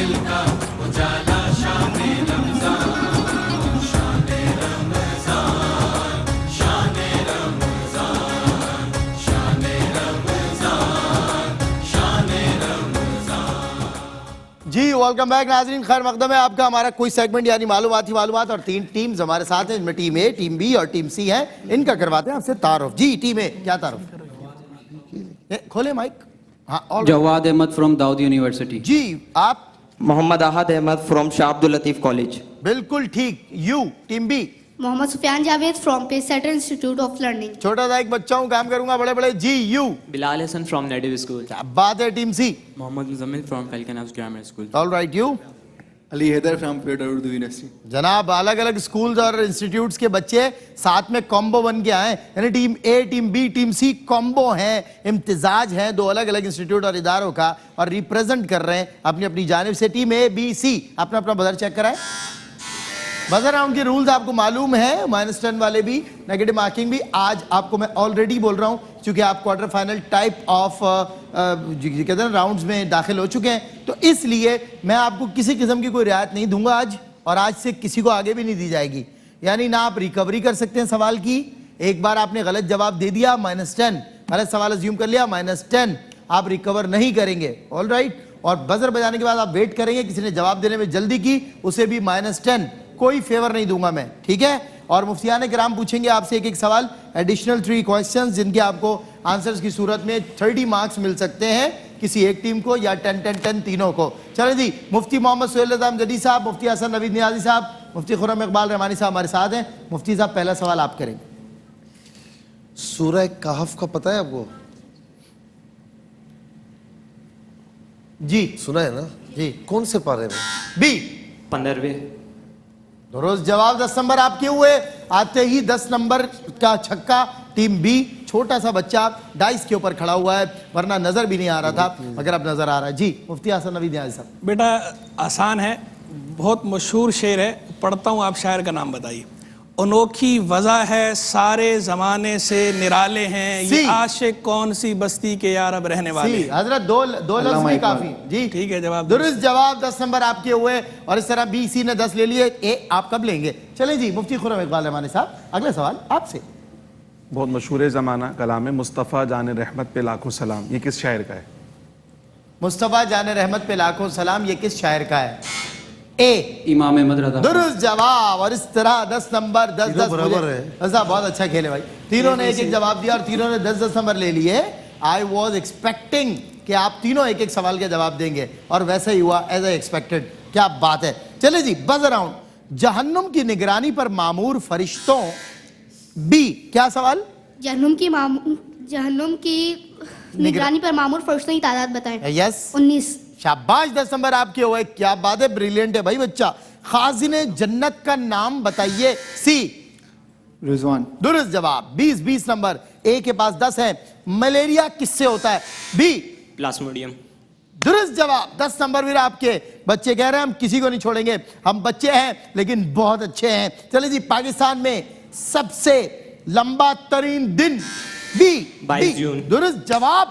جی welcome back ناظرین، خیر مقدم ہے آپ کا ہمارا کوئی سیگمنٹ یعنی معلومات ہی معلومات، اور 3 ٹیمز ہمارے ساتھ ہیں، ان میں ٹیم اے، ٹیم بی اور ٹیم سی ہے. ان کا کرواتے ہیں آپ سے تعارف. جی ٹیم اے، کیا تعارف؟ کھولے مائک. ہاں. جواد احمد فرام داؤد یونیورسٹی. جی آپ؟ محمد احد Ahmad from Shah Abdul Latif college. بالکل ٹھیک. You team B? Muhammad Sufyan Javed from Pacesetter institute of learning. چھوٹا سا ایک بچہ ہوں، کام کروں گا بڑے بڑے. جی یو؟ بلال حسن فرام نیٹو اسکول. کیا بات ہے. Team C? Muhammad Muzammil from Falcon house grammar school. All right. You? Ali Haider from پیوٹر اردو یونیورسٹی. جناب الگ الگ سکولز اور انسٹیٹیوٹس کے بچے ساتھ میں کامبو بن کے آئے، یعنی ٹیم اے، team B, team C combo ہیں، امتزاج ہے 2 الگ الگ انسٹیٹیوٹ اور اداروں کا، اور ریپریزنٹ کر رہے ہیں اپنی اپنی جانب سے. ٹیم اے بی سی اپنا اپنا بزر چیک کرائیں. بزر راؤنڈ کے رولز آپ کو معلوم ہے، -10 والے بھی، نیگیٹو مارکنگ بھی. آج آپ کو میں آلریڈی بول رہا ہوں چونکہ آپ کوارٹر فائنل ٹائپ آف کہتے ہیں راؤنڈز میں داخل ہو چکے ہیں، تو اس لیے میں آپ کو کسی قسم کی کوئی رعایت نہیں دوں گا آج، اور آج سے کسی کو آگے بھی نہیں دی جائے گی. یعنی نہ آپ ریکوری کر سکتے ہیں سوال کی. ایک بار آپ نے غلط جواب دے دیا -10، غلط سوال ازیوم کر لیا -10، آپ ریکور نہیں کریں گے. All right. اور بزر بجانے کے بعد آپ ویٹ کریں گے، کسی نے جواب دینے میں جلدی کی اسے بھی -10، کوئی فیور نہیں دوں گا میں. ٹھیک ہے. اور مفتیان کرام پوچھیں گے آپ سے ایک ایک سوال، ایڈیشنل 3 کویسچنز، جن کے آپ کو آنسرز کی صورت میں 30 مارکس مل سکتے ہیں، کسی ایک ٹیم کو یا 10-10-10 تینوں کو. چلیں جی. مفتی محمد سہیل نظام جدید صاحب، مفتی حسن نوید نیازی صاحب، مفتی خرم اقبال رحمانی صاحب ہمارے ساتھ ہیں. مفتی صاحب پہلا سوال آپ کریں گے. سورہ کہف کا پتہ ہے آپ کو؟ جی سنا ہے نا؟ جی. کون سے پارے میں؟ بی 15ویں. درست جواب. 10 نمبر آپ کے ہوئے. آتے ہی 10 نمبر کا چھکا. ٹیم بی، چھوٹا سا بچہ ڈائس کے اوپر کھڑا ہوا ہے، ورنہ نظر بھی نہیں آ رہا تھا، مگر اب نظر آ رہا ہے. جی مفتی حسن نوید نیازی صاحب. بیٹا آسان ہے، بہت مشہور شعر ہے، پڑھتا ہوں، آپ شاعر کا نام بتائیے. انوکھی وضع ہے سارے زمانے سے نرالے ہیں، یہ عاشق کون سی بستی کے یارب رہنے والے ہیں. حضرت دو لفظ بھی کافی. جی ٹھیک ہے. جواب درست جواب. 10 نمبر آپ کے ہوئے، اور اس طرح بی سی نے 10 لے لیے. اے آپ کب لیں گے؟ چلیں جی. مفتی خرم اقبال رحمانی صاحب اگلا سوال آپ سے. بہت مشہور زمانہ کلام ہے، مصطفیٰ جان رحمت پہ لاکھوں سلام، یہ کس شاعر کا ہے؟ مصطفیٰ جان رحمت پہ لاکھوں سلام یہ کس شاعر کا ہے؟ اے امام احمد رضا. درست جواب. اور اس طرح 10 نمبر 10 برابر ہے. بہت اچھا کھیلے بھائی. تینوں نے ایک ایک جواب دیا اور تینوں نے 10 نمبر لے لیے. آئی واز ایکسپیکٹنگ کہ آپ تینوں ایک ایک سوال کا جواب دیں گے، اور ویسا ہی ہوا ایز اے ایکسپیکٹڈ. کیا بات ہے. چلے جی. Buzzer round. جہنم کی نگرانی پر معمور فرشتوں. بی کیا سوال؟ جہنم کی نگرانی پر معمور فرشتوں کی تعداد بتائیں. یس 19. شاباش. 10 نمبر آپ کے ہوئے. کیا بات ہے، بریلینٹ ہے بھائی بچہ. خازن جنت کا نام بتائیے. سی رضوان. درست جواب. 20 نمبر. اے کے پاس 10 ہے. ملیریا کس سے ہوتا ہے؟ بی پلاسموڈیم. درست جواب. 10 نمبر بھی آپ کے. بچے کہہ رہے ہیں ہم کسی کو نہیں چھوڑیں گے، ہم بچے ہیں لیکن بہت اچھے ہیں. چلے جی. پاکستان میں سب سے لمبا ترین دن. بی 22 جون. درست جواب.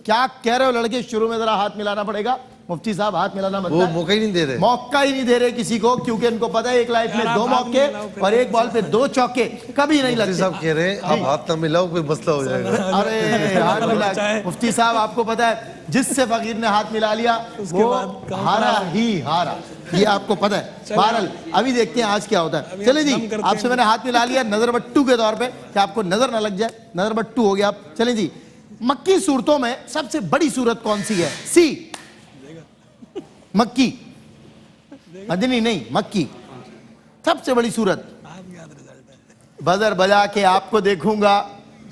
کیا کہہ رہے ہو لڑکے؟ شروع میں ذرا ہاتھ ملانا پڑے گا. مفتی صاحب ہاتھ ملانا وہ بنتا ہے. موقع ہی نہیں دے رہے. موقع ہی نہیں دے رہے کسی کو، کیونکہ ان کو پتا ہے ایک لائف میں 2 موقع اور ایک بال پہ 2 چوکے کبھی نہیں لگتے. صاحب کہہ رہے ہیں اب ہاتھ نہ ملاؤ کوئی مسئلہ ہو جائے گا. ارے ہاتھ ملا. مفتی صاحب آپ کو پتا ہے جس سے فقیر نے ہاتھ ملا لیا وہ ہارا ہی ہارا، یہ آپ کو پتا ہے. بہرحال ابھی دیکھتے ہیں آج کیا ہوتا ہے. چلے جی. آپ سے میں نے ہاتھ ملا لیا نظر بٹو کے طور پہ کہ آپ کو نظر نہ لگ جائے. نظر بٹو ہو گیا آپ. چلیں جی. مکی صورتوں میں سب سے بڑی صورت کون سی ہے؟ سی مکی. مدنی نہیں، مکی سب سے بڑی صورت. بزر بجا کے آپ کو دیکھوں گا.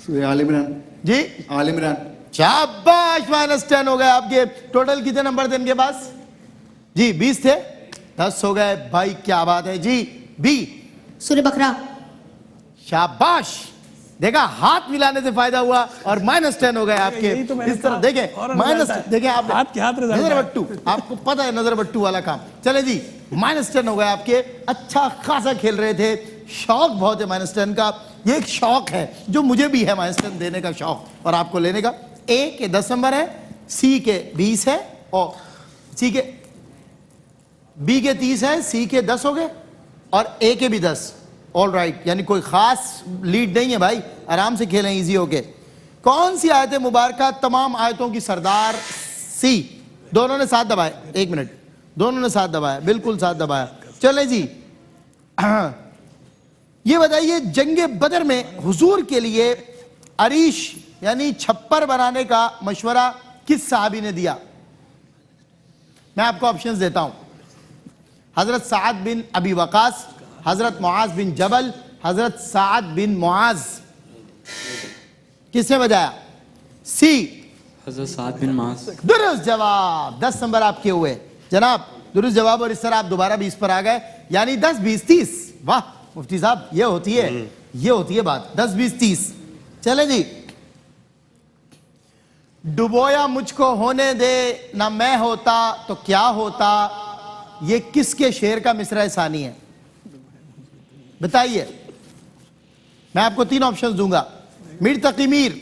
سورہ آل عمران. جی آل عمران. شاباش. -10 ہو گئے آپ کے. ٹوٹل کتنے نمبر تھے ان کے پاس؟ جی 20 تھے، 10 ہو گئے بھائی. کیا بات ہے. جی بی سورہ بقرہ. شاباش. دیکھا ہاتھ ملانے سے فائدہ ہوا اور -10 ہو گئے آپ کے. اس طرح دیکھیں دیکھیں آپ نظر بٹو، آپ کو پتا ہے نظر بٹو والا کام. چلے جی. -10 ہو گئے آپ کے. اچھا خاصا کھیل رہے تھے. شوق بہت ہے -10 کا. یہ ایک شوق ہے جو مجھے بھی ہے، -10 دینے کا شوق اور آپ کو لینے کا. اے کے 10 نمبر ہے، سی کے 20 ہے، اور سی کے بی کے 30 ہیں, سی کے 10 ہو گئے اور اے کے بھی 10. آل رائٹ, یعنی کوئی خاص لیڈ نہیں ہے بھائی, آرام سے کھیلیں ایزی ہو کے. کون سی آیت مبارکہ تمام آیتوں کی سردار؟ سی. دونوں نے ساتھ دبائے, ایک منٹ, دونوں نے ساتھ دبایا, بالکل ساتھ دبایا. چلیں جی, یہ بتائیے جنگ بدر میں حضور کے لیے عریش یعنی چھپر بنانے کا مشورہ کس صحابی نے دیا؟ میں آپ کو آپشنز دیتا ہوں. حضرت سعد بن ابی وقاص, حضرت معاذ بن جبل, حضرت سعد بن معاذ. کس نے بجایا؟ سی. حضرت سعد بن معاذ. درست جواب. 10 نمبر آپ کے ہوئے جناب, درست جواب. اور اس طرح آپ دوبارہ 20 پر آ گئے, یعنی 10 20 30. واہ مفتی صاحب, یہ ہوتی ہے بات. 10 20 30. چلیں جی. ڈبویا مجھ کو ہونے دے نہ میں ہوتا تو کیا ہوتا, یہ کس کے شعر کا مصرع ثانی ہے؟ بتائیے. میں آپ کو 3 آپشنز دوں گا, میر تقی میر,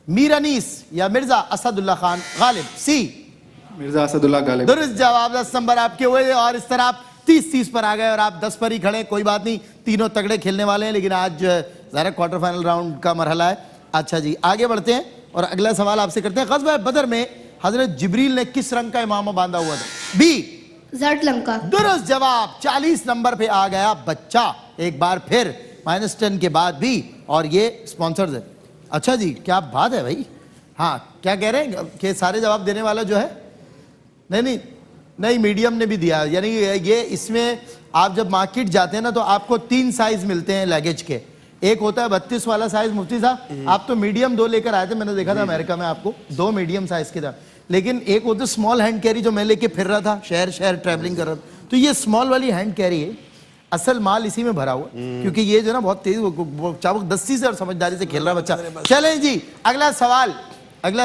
میر انیس یا مرزا اسد اللہ خان غالب. سی مرزا اسد اللہ غالب. درست جواب. 10 نمبر آپ کے ہوئے, اور اس طرح آپ 30 پر آ گئے اور آپ 10 پر ہی کھڑے. کوئی بات نہیں, تینوں تگڑے کھیلنے والے ہیں, لیکن آج ظاہر کوارٹر فائنل راؤنڈ کا مرحلہ ہے. اچھا جی, آگے بڑھتے ہیں اور اگلا سوال آپ سے کرتے ہیں. غزوہ بدر میں حضرت جبریل نے کس رنگ کا امامہ باندھا ہوا تھا؟ بی زرد لنگ کا. درست جواب. 40 نمبر پہ آ گیا بچہ, ایک بار پھر -10 کے بعد بھی, اور یہ سپانسرز ہے. اچھا جی, کیا بات ہے بھائی. ہاں کیا کہہ رہے ہیں کہ سارے جواب دینے والا جو ہے, نہیں میڈیم نے بھی دیا. یعنی یہ اس میں آپ جب مارکیٹ جاتے ہیں نا تو آپ کو 3 سائز ملتے ہیں لیگیج کے. ایک ہوتا ہے 32 والا سائز. مفتی صاحب آپ تو میڈیم 2 لے کر آئے تھے, میں نے دیکھا تھا امریکہ میں آپ کو 2 میڈیم سائز کے تھا. لیکن ایک ہوتا ہے اسمال ہینڈ کیری جو میں لے کے پھر رہا تھا, شہر ٹریولنگ کر رہا تھا. تو یہ اسمال والی ہینڈ کیری ہے, اصل مال اسی میں بھرا ہوا, کیونکہ یہ جو نا بہت تیز چابک دستی سے اور سمجھداری سے کھیل رہا بچہ. چلیں جی, اگلا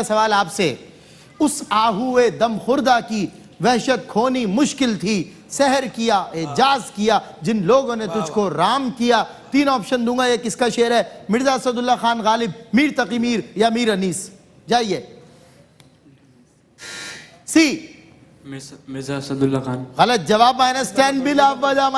سوال آپ سے. اس آہوئے دم خوردہ کی وحشت کھونی مشکل تھی, سحر کیا اعجاز کیا جن لوگوں نے تجھ کو رام کیا. 3 آپشن دوں گا, یہ کس کا شعر ہے؟ مرزا اسد اللہ خان غالب, میر تقی میر یا میر انیس. جائیے. سی مرزا اسد اللہ خان. غلط جواب. -10 بلا وجہ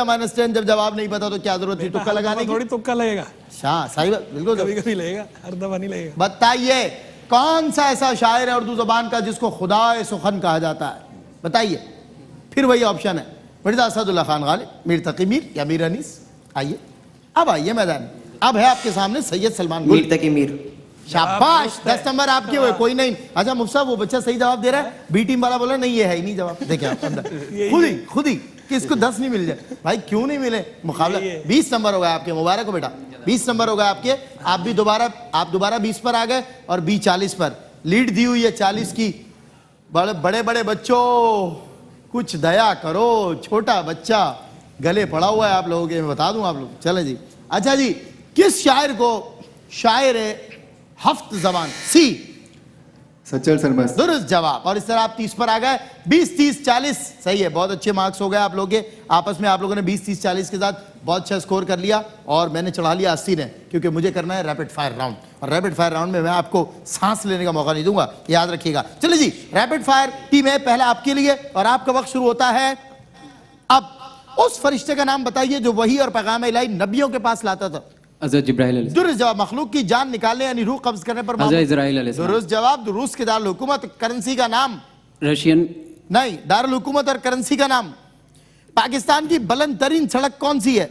-10. جب جواب نہیں پتا تو کیا ضرورت تھی تکا لگانے کی؟ تھوڑی تکا لگے گا, ہاں صحیح بات, بالکل. کبھی کبھی لگے گا, ہر دفعہ نہیں لگے گا. بتائیے کون سا ایسا شاعر ہے اردو زبان کا جس کو خدا سخن کہا جاتا ہے؟ بتائیے. پھر وہی آپشن ہے, مرزا اسد اللہ خان غالب, میر تقی میر یا میر انیس. آئیے, اب آئیے میدان. اب ہے آپ کے سامنے سید سلمان گل. میر تقی میر. شاباش. 10 نمبر آپ کے ہوئے. کوئی نہیں. اچھا مفتی صاحب, وہ بچہ صحیح جواب دے رہا ہے, بی ٹیم والا بولا نہیں یہ ہے ہی نہیں جواب. دیکھیں آپ اندر خود ہی کہ اس کو 10 نہیں مل جائے. بھائی کیوں نہیں ملے؟ مقابلہ. 20 نمبر ہو گیا آپ کے, مبارک ہو بیٹا. 20 نمبر ہو گیا آپ کے. آپ بھی دوبارہ 20 پر آ گئے اور بی 40 پر. لیڈ دی ہوئی ہے 40 کی. بڑے بچوں کچھ دیا کرو, چھوٹا بچہ گلے پڑا ہوا ہے آپ لوگوں کے, میں بتا دوں آپ لوگ. چلیں جی. اچھا جی, کس شاعر کو شاعر ہفت زبان؟ سی سچل سرمست. درست جواب. اور اس طرح آپ 30 پر آ گئے. 20 30 40 صحیح ہے, بہت اچھے مارکس ہو گئے آپ لوگوں کے. آپس میں آپ لوگوں نے 20 30 40 کے ساتھ بہت اچھا سکور کر لیا, اور میں نے چڑھا لیا 80 نے, کیونکہ مجھے کرنا ہے ریپڈ فائر راؤنڈ, اور ریپڈ فائر راؤنڈ میں میں آپ کو سانس لینے کا موقع نہیں دوں گا, یاد رکھیے گا. چلے جی, ریپڈ فائر ٹیم ہے پہلا آپ کے لیے, اور آپ کا وقت شروع ہوتا ہے اب. اس فرشتے کا نام بتائیے جو وحی اور پیغام الہی نبیوں کے پاس لاتا تھا. حضرت جبرائیل علیہ السلام. درست جواب. مخلوق کی جان نکالنے یعنی روح قبض کرنے پر حضرت اسرائیل علیہ السلام. درست جواب. روس کے دارالحکومت کرنسی کا نام؟ رشین. نہیں, دارالحکومت اور کرنسی کا نام. پاکستان کی بلند ترین سڑک کون سی ہے؟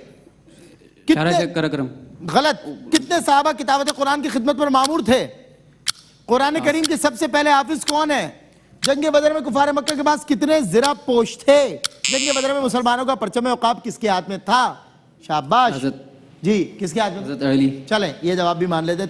شارع کراکرم. غلط. کتنے صحابہ کتابت قرآن کی خدمت پر مامور تھے؟ قرآن کریم کے سب سے پہلے حافظ کون ہے؟ جنگ بدر میں کفار مکہ کے پاس کتنے زرہ پوش تھے؟ جنگ بدر میں مسلمانوں کا پرچم عقاب کس کے ہاتھ میں تھا؟ شاباش. حضرت جی, کس کے ہاتھ میں؟ حضرت علی. چلیں یہ جواب بھی مان لیتے.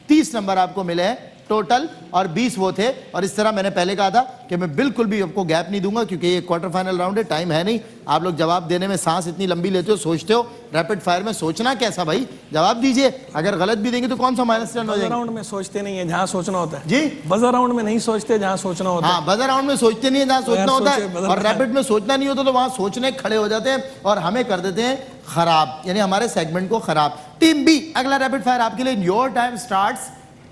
30 نمبر آپ کو ملے ہیں ٹوٹل, اور 20 وہ تھے. اور اس طرح میں نے پہلے کہا تھا کہ میں بالکل بھی آپ کو گیپ نہیں دوں گا, کیونکہ یہ کوارٹر فائنل راؤنڈ ہے, ٹائم ہے نہیں. آپ لوگ جواب دینے میں سانس اتنی لمبی لیتے ہو, سوچتے ہو. ریپڈ فائر میں سوچنا کیسا بھائی, جواب دیجئے. اگر غلط بھی دیں گے تو کون سا -10 ہو جائے گا؟ راؤنڈ میں سوچتے نہیں ہے جہاں سوچنا ہوتا ہے. جی, بزر راؤنڈ میں نہیں سوچتے جہاں سوچنا ہوتا ہے. ہاں, بزر راؤنڈ میں سوچتے نہیں ہیں جہاں سوچنا ہوتا ہے, اور ریپڈ میں سوچنا نہیں ہوتا تو وہاں سوچنے کھڑے ہو جاتے ہیں اور ہمیں کر دیتے ہیں خراب, یعنی ہمارے سیگمنٹ کو خراب. ٹیم بی, اگلا ریپڈ فائر آپ کے لیے. Your time starts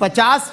50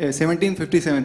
1757।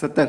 70।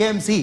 KMC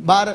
12